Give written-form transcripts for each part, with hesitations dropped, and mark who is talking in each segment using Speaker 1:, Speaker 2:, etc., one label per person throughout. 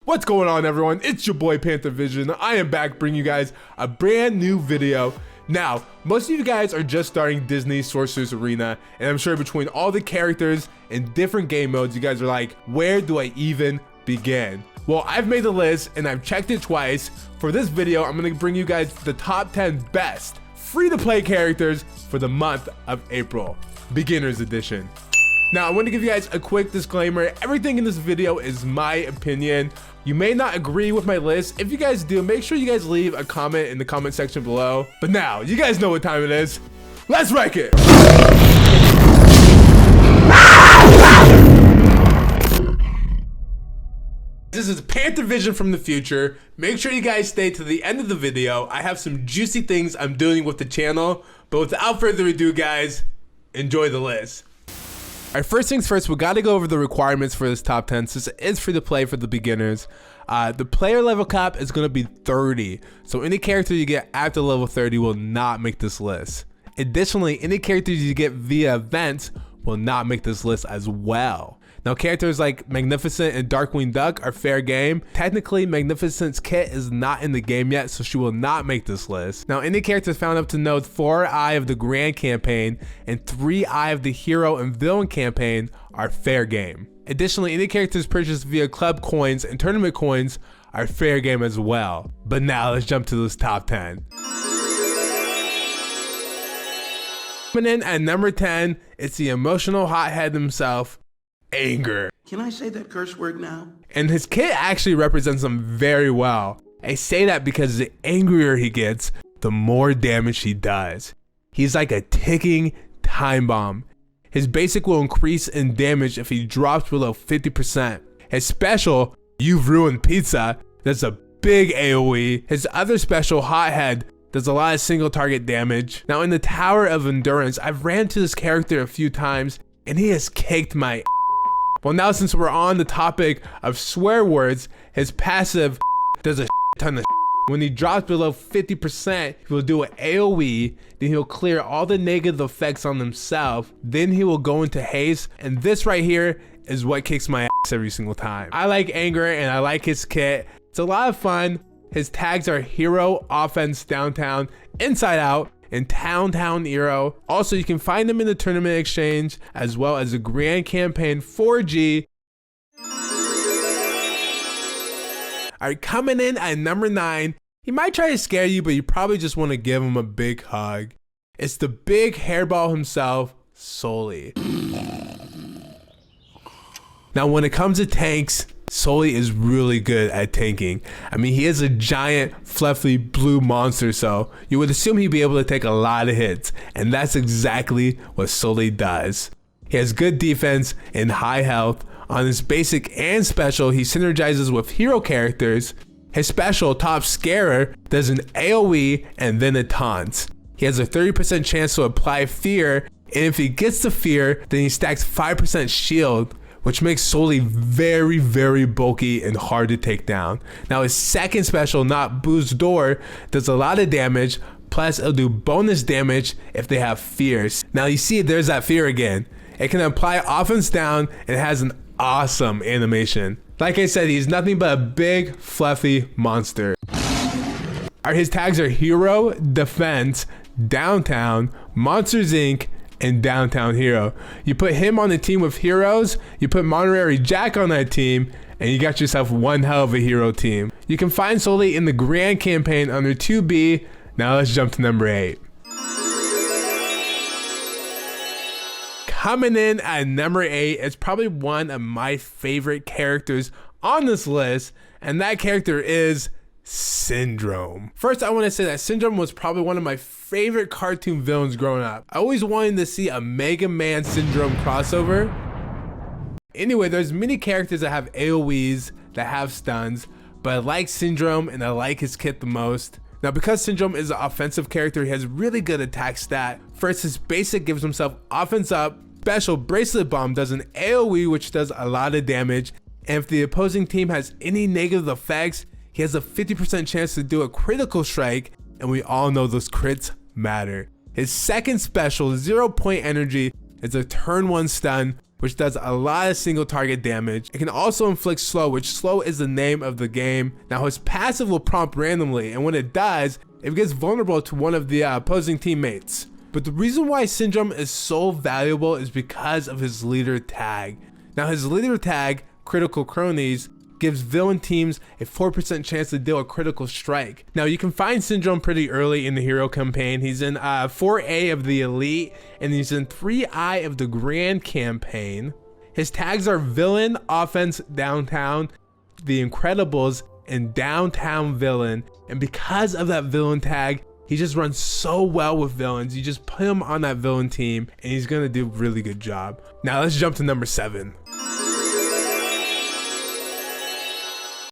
Speaker 1: What's going on, everyone? It's your boy PantherVision. I am back bringing you guys a brand new video. Now, most of you guys are just starting Disney Sorcerers Arena, and I'm sure between all the characters and different game modes, you guys are like, where do I even begin? Well, I've made the list and I've checked it twice. For this video, I'm gonna bring you guys the top 10 best free-to-play characters for the month of April, Beginner's Edition. Now, I want to give you guys a quick disclaimer. Everything in this video is my opinion. You may not agree with my list. If you guys do, make sure you guys leave a comment in the comment section below. But now, you guys know what time it is. Let's wreck it! This is PantherVision from the future. Make sure you guys stay to the end of the video. I have some juicy things I'm doing with the channel. But without further ado, guys, enjoy the list. Alright, first things first, we gotta go over the requirements for this top 10 since it is free to play for the beginners. The player level cap is gonna be 30, so any character you get after level 30 will not make this list. Additionally, any characters you get via events will not make this list as well. Now, characters like Magnificent and Darkwing Duck are fair game. Technically, Magnificent's kit is not in the game yet, so she will not make this list. Now, any characters found up to node 4 Eye of the Grand campaign and 3 Eye of the Hero and Villain campaign are fair game. Additionally, any characters purchased via club coins and tournament coins are fair game as well. But now, let's jump to this top 10. Coming in at number 10, it's the emotional hothead himself, Anger.
Speaker 2: Can I say that curse word now?
Speaker 1: And his kit actually represents him very well. I say that because the angrier he gets, the more damage he does. He's like a ticking time bomb. His basic will increase in damage if he drops below 50%. His special, You've Ruined Pizza, does a big AoE. His other special, Hothead, does a lot of single target damage. Now in the Tower of Endurance, I've ran to this character a few times and he has kicked my. Well, now since we're on the topic of swear words, his passive does a ton of. When he drops below 50%, he will do an AoE, then he'll clear all the negative effects on himself, then he will go into haste, and this right here is what kicks my ass every single time. I like Anger and I like his kit. It's a lot of fun. His tags are Hero, Offense, Downtown, Inside Out, and Town Hero. Also, you can find them in the tournament exchange as well as the grand campaign 4G. Alright, coming in at number 9, he might try to scare you, but you probably just want to give him a big hug. It's the big hairball himself, Sully. Now, when it comes to tanks, Sully is really good at tanking. I mean, he is a giant, fluffy blue monster, so you would assume he'd be able to take a lot of hits, and that's exactly what Sully does. He has good defense and high health. On his basic and special, he synergizes with hero characters. His special, Top Scarer, does an AoE and then a taunt. He has a 30% chance to apply fear, and if he gets the fear, then he stacks 5% shield, which makes Sully very, very bulky and hard to take down. Now his second special, Not Boo's Door, does a lot of damage, plus it'll do bonus damage if they have fears. Now you see there's that fear again. It can apply offense down and it has an awesome animation. Like I said, he's nothing but a big, fluffy monster. His tags are Hero, Defense, Downtown, Monsters Inc., and Downtown Hero. You put him on the team with heroes, you put Montery Jac on that team, and you got yourself one hell of a hero team. You can find Sully in the Grand campaign under 2B. Now let's jump to number 8. Coming in at number 8 is probably one of my favorite characters on this list, and that character is Syndrome. First, I want to say that Syndrome was probably one of my favorite cartoon villains growing up. I always wanted to see a Mega Man Syndrome crossover. Anyway, there's many characters that have AoEs, that have stuns, but I like Syndrome and I like his kit the most. Now, because Syndrome is an offensive character, he has really good attack stat. First, his basic gives himself offense up. Special Bracelet Bomb does an AoE, which does a lot of damage. And if the opposing team has any negative effects, he has a 50% chance to do a critical strike, and we all know those crits matter. His second special, 0 Point Energy, is a turn 1 stun. which does a lot of single target damage. It can also inflict slow, which slow is the name of the game. Now his passive will prompt randomly, and when it does, it gets vulnerable to one of the opposing teammates. But the reason why Syndrome is so valuable is because of his leader tag. Now his leader tag, Critical Cronies, gives villain teams a 4% chance to deal a critical strike. Now you can find Syndrome pretty early in the hero campaign. He's in 4A of the Elite, and he's in 3I of the Grand campaign. His tags are Villain, Offense, Downtown, The Incredibles, and Downtown Villain. And because of that villain tag, he just runs so well with villains. You just put him on that villain team and he's gonna do a really good job. Now let's jump to number 7.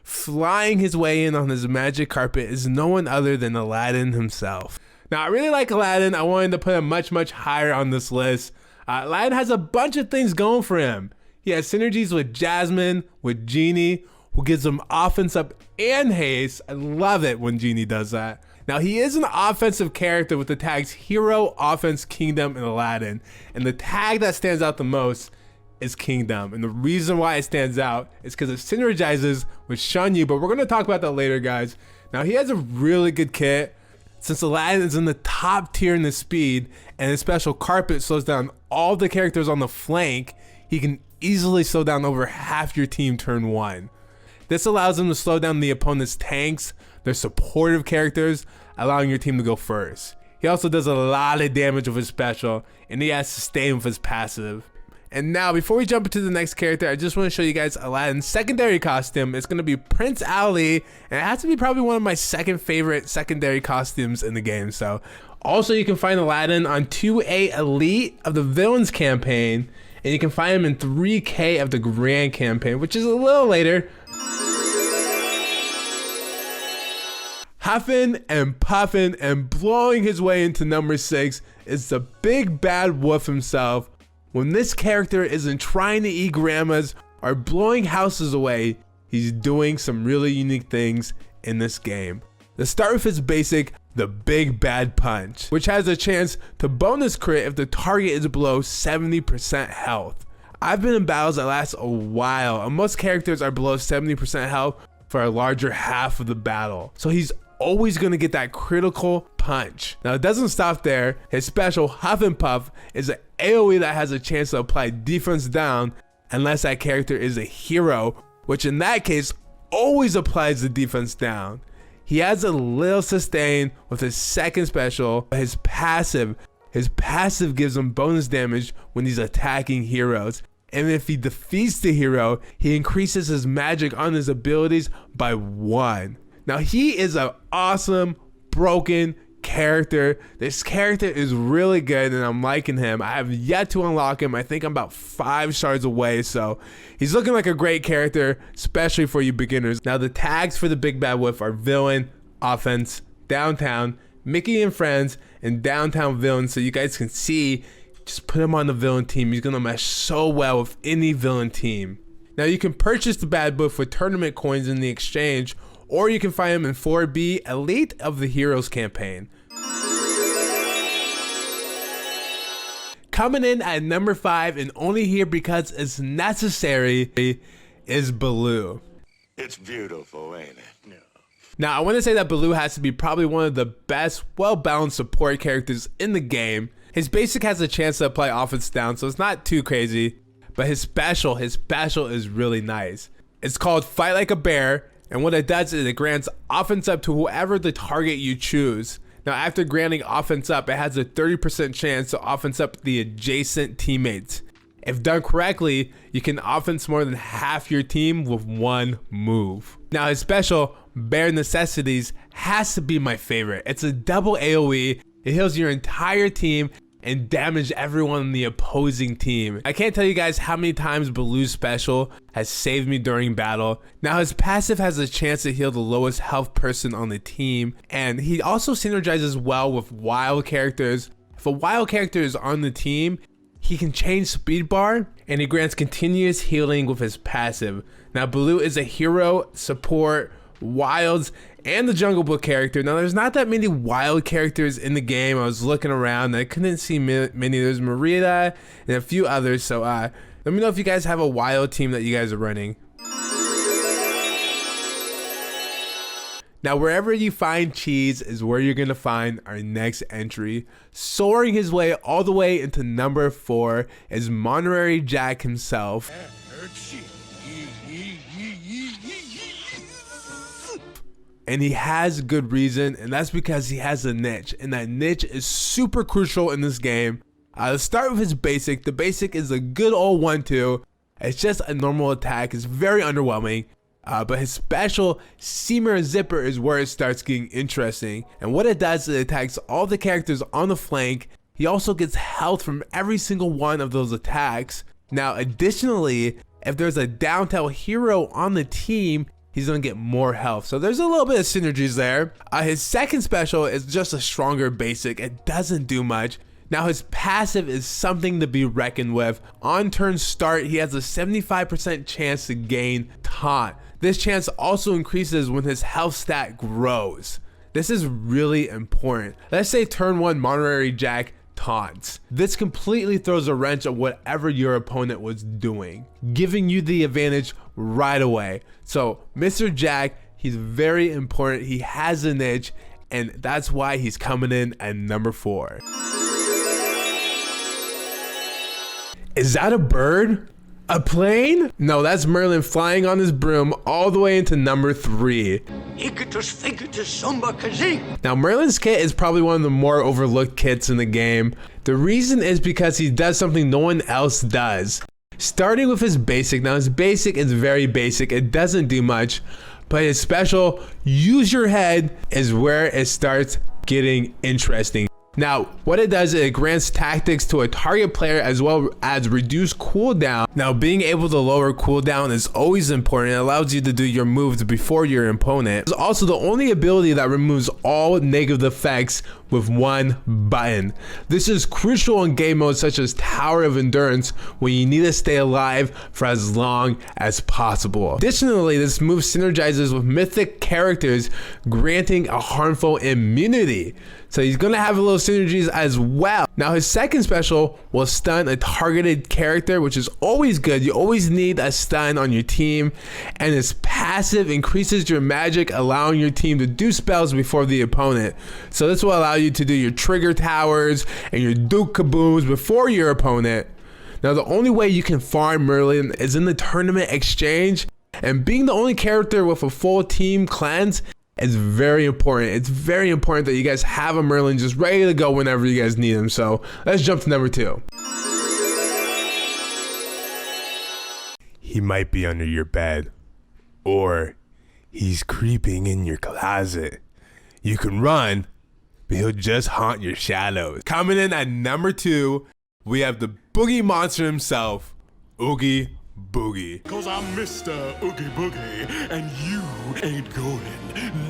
Speaker 1: Flying his way in on his magic carpet is no one other than Aladdin himself. Now I really like Aladdin. I wanted to put him much higher on this list. Aladdin has a bunch of things going for him. He has synergies with Jasmine, with Genie, who gives him offense up and haste. I love it when Genie does that. Now he is an offensive character with the tags Hero, Offense, Kingdom, and Aladdin. And the tag that stands out the most is Kingdom. And the reason why it stands out is because it synergizes with Shun, but we're gonna talk about that later, guys. Now he has a really good kit. Since Aladdin is in the top tier in the speed, and his special carpet slows down all the characters on the flank, he can easily slow down over half your team turn 1. This allows him to slow down the opponent's tanks, their supportive characters, allowing your team to go first. He also does a lot of damage with his special, and he has sustain with his passive. And now, before we jump into the next character, I just want to show you guys Aladdin's secondary costume. It's going to be Prince Ali, and it has to be probably one of my second favorite secondary costumes in the game. So, also you can find Aladdin on 2A Elite of the Villains campaign, and you can find him in 3K of the Grand campaign, which is a little later. Huffing and puffing and blowing his way into number 6 is the big bad wolf himself. When this character isn't trying to eat grandmas or blowing houses away, he's doing some really unique things in this game. Let's start with his basic, the Big Bad Punch, which has a chance to bonus crit if the target is below 70% health. I've been in battles that last a while, and most characters are below 70% health for a larger half of the battle. So he's always gonna get that critical punch. Now it doesn't stop there. His special Huff and Puff is an AoE that has a chance to apply defense down unless that character is a hero, which in that case always applies the defense down. He has a little sustain with his second special. His passive gives him bonus damage when he's attacking heroes. And if he defeats the hero, he increases his magic on his abilities by 1. Now he is an awesome, broken character. This character is really good and I'm liking him. I have yet to unlock him. I think I'm about 5 shards away, so he's looking like a great character, especially for you beginners. Now the tags for the Big Bad Wolf are Villain, Offense, Downtown, Micky and Friends, and Downtown Villain, so you guys can see. Just put him on the villain team. He's gonna mesh so well with any villain team. Now you can purchase the Bad Wolf with tournament coins in the exchange, or you can find him in 4B Elite of the Heroes campaign. Coming in at number 5 and only here because it's necessary is Baloo.
Speaker 3: It's beautiful, ain't it? No.
Speaker 1: Now I want to say that Baloo has to be probably one of the best well-balanced support characters in the game. His basic has a chance to apply offense down, so it's not too crazy, but his special is really nice. It's called Fight Like a Bear, and what it does is it grants offense up to whoever the target you choose. Now after granting offense up, it has a 30% chance to offense up the adjacent teammates. If done correctly, you can offense more than half your team with 1 move. Now his special, Bare Necessities, has to be my favorite. It's a double AoE, it heals your entire team and damage everyone on the opposing team. I can't tell you guys how many times Baloo's special has saved me during battle. Now his passive has a chance to heal the lowest health person on the team, and he also synergizes well with wild characters. If a wild character is on the team, he can change speed bar, and he grants continuous healing with his passive. Now Baloo is a hero, support, wilds, and the Jungle Book character. Now there's not that many wild characters in the game. I was looking around and I couldn't see many. There's Merida and a few others, so Let me know if you guys have a wild team that you guys are running. Now, wherever you find cheese is where you're going to find our next entry. Soaring his way all the way into number 4 is Monterey Jack himself. And he has good reason, and that's because he has a niche, and that niche is super crucial in this game. Let's start with his basic. The basic is a good old 1-2. It's just a normal attack. It's very underwhelming. But his special Seamer Zipper is where it starts getting interesting. And what it does is it attacks all the characters on the flank. He also gets health from every single one of those attacks. Now, additionally, if there's a downtail hero on the team, he's gonna get more health. So there's a little bit of synergies there. His second special is just a stronger basic. It doesn't do much. Now his passive is something to be reckoned with. On turn start, he has a 75% chance to gain taunt. This chance also increases when his health stat grows. This is really important. Let's say turn 1 Monterey Jack taunts. This completely throws a wrench at whatever your opponent was doing, giving you the advantage right away. So Mr. Jack, he's very important. He has a niche, and that's why he's coming in at number 4. Is that a bird? A plane? No, that's Merlin flying on his broom all the way into number 3. Now Merlin's kit is probably one of the more overlooked kits in the game. The reason is because he does something no one else does. Starting with his basic. Now his basic is very basic. It doesn't do much. But his special, Use Your Head, is where it starts getting interesting. Now, what it does is it grants tactics to a target player as well as reduce cooldown. Now, being able to lower cooldown is always important. It allows you to do your moves before your opponent. It's also the only ability that removes all negative effects with one button. This is crucial in game modes such as Tower of Endurance, when you need to stay alive for as long as possible. Additionally, this move synergizes with mythic characters, granting a harmful immunity. So he's gonna have a little synergies as well. Now his second special will stun a targeted character, which is always good. You always need a stun on your team. And his passive increases your magic, allowing your team to do spells before the opponent. So this will allow you to do your trigger towers and your Duke Kabooms before your opponent. Now the only way you can farm Merlin is in the tournament exchange, and being the only character with a full team cleanse is very important. It's very important that you guys have a Merlin just ready to go whenever you guys need him. So let's jump to number 2. He might be under your bed, or he's creeping in your closet. You can run, but he'll just haunt your shadows. Coming in at number 2, we have the boogie monster himself, Oogie Boogie.
Speaker 3: Cause I'm Mr. Oogie Boogie, and you ain't going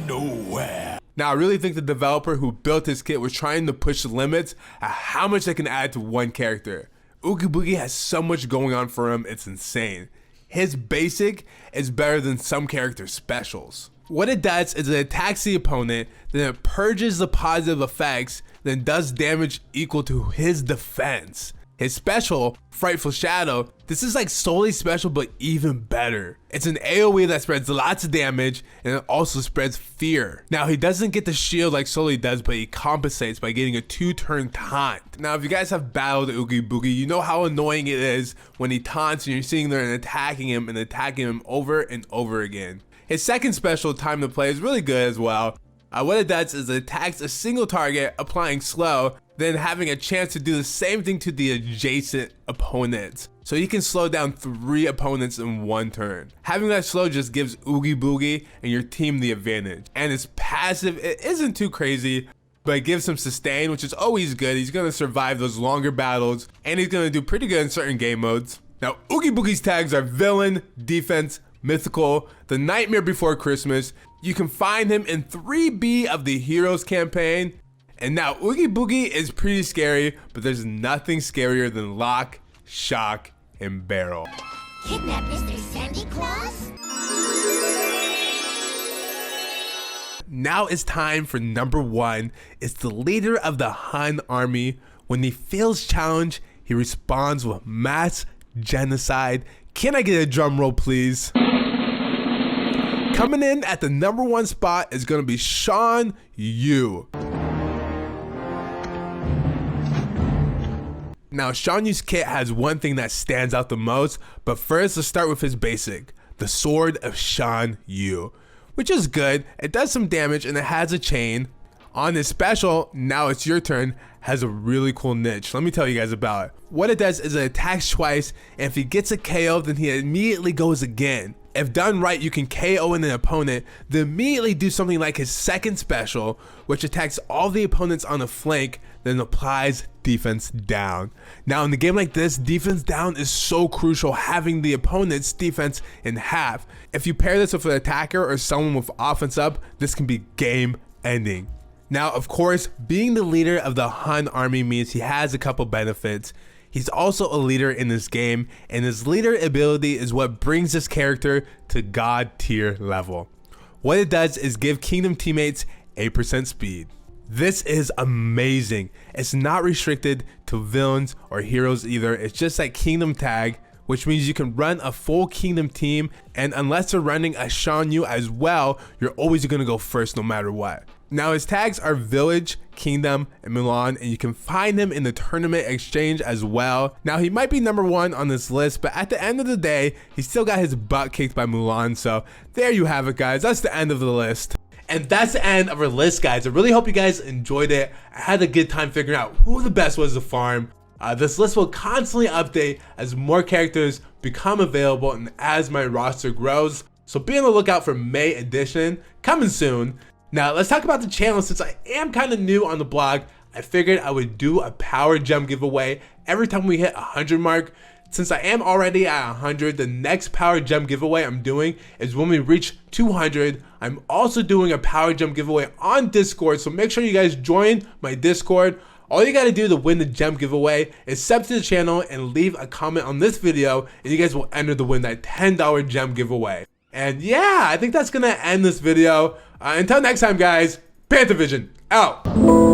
Speaker 3: nowhere.
Speaker 1: Now, I really think the developer who built this kit was trying to push the limits at how much they can add to one character. Oogie Boogie has so much going on for him, it's insane. His basic is better than some character specials. What it does is it attacks the opponent, then it purges the positive effects, then does damage equal to his defense. His special, Frightful Shadow, this is like Sully special but even better. It's an AoE that spreads lots of damage, and it also spreads fear. Now he doesn't get the shield like Sully does, but he compensates by getting a 2-turn taunt. Now if you guys have battled Oogie Boogie, you know how annoying it is when he taunts and you're sitting there and attacking him over and over again. His second special, Time to Play, is really good as well. What it does is it attacks a single target, applying slow, then having a chance to do the same thing to the adjacent opponents. So you can slow down 3 opponents in 1 turn. Having that slow just gives Oogie Boogie and your team the advantage. And his passive, it isn't too crazy, but it gives him sustain, which is always good. He's gonna survive those longer battles, and he's gonna do pretty good in certain game modes. Now, Oogie Boogie's tags are Villain, Defense, Mythical, The Nightmare Before Christmas. You can find him in 3B of the Heroes campaign. And now Oogie Boogie is pretty scary, but there's nothing scarier than Lock, Shock, and Barrel.
Speaker 4: Kidnap Mr. Santa Claus?
Speaker 1: Now it's time for number 1. It's the leader of the Hun army. When he feels challenged, he responds with mass genocide. Can I get a drum roll, please? Coming in at the #1 spot is going to be Shawn Yu. Now, Shawn Yu's kit has one thing that stands out the most, but first let's start with his basic, the Sword of Shawn Yu, which is good. It does some damage and it has a chain. On his special, Now It's Your Turn, has a really cool niche. Let me tell you guys about it. What it does is it attacks twice, and if he gets a KO, then he immediately goes again. If done right, you can KO an opponent, then immediately do something like his second special, which attacks all the opponents on the flank, then applies defense down. Now in a game like this, defense down is so crucial, having the opponent's defense in half. If you pair this with an attacker or someone with offense up, this can be game ending. Now, of course, being the leader of the Hun army means he has a couple benefits. He's also a leader in this game, and his leader ability is what brings this character to God tier level. What it does is give Kingdom teammates 8% speed. This is amazing. It's not restricted to villains or heroes either. It's just like Kingdom tag, which means you can run a full Kingdom team, and unless you're running a Shawn Yu as well, you're always gonna go first no matter what. Now his tags are Village, Kingdom, and Mulam, and you can find him in the tournament exchange as well. Now he might be #1 on this list, but at the end of the day, he still got his butt kicked by Mulam, so there you have it, guys. That's the end of the list. And that's the end of our list, guys. I really hope you guys enjoyed it. I had a good time figuring out who the best was to farm. This list will constantly update as more characters become available and as my roster grows. So be on the lookout for May edition coming soon. Now let's talk about the channel. Since I am kind of new on the blog, I figured I would do a power gem giveaway every time we hit 100 mark. Since I am already at 100, the next power gem giveaway I'm doing is when we reach 200. I'm also doing a power gem giveaway on Discord, so make sure you guys join my Discord. All you gotta do to win the gem giveaway is sub to the channel and leave a comment on this video, and you guys will enter to win that $10 gem giveaway. And yeah, I think that's gonna end this video. Until next time, guys, PantherVision out.